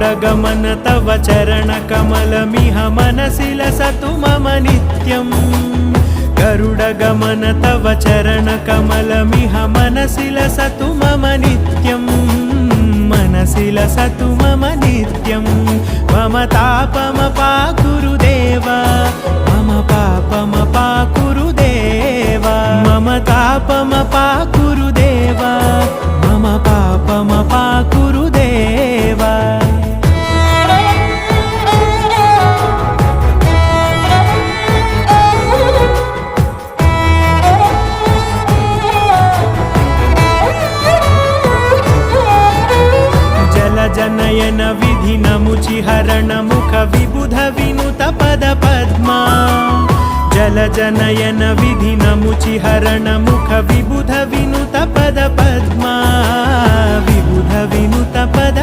गरुडगमन तव चरणकमलमिह मनसि लसतु मम नित्यम् गरुडगमन तव चरणकमलमिह मनसि लसतु मम नित्यम् मनसि लसतु मम नित्यं मम तापमपाकुरु देव मम पापमपाकुरु देव मम तापमपाकुरु देव मम पापमपाकुरु देव जनयन विधि नमुचिहरण मुख विबुध विनुत पद पद्मा जल जनयन विधि नमुचिहरण मुख विबुध विनुत पद पद्मा विबुध विनुत पद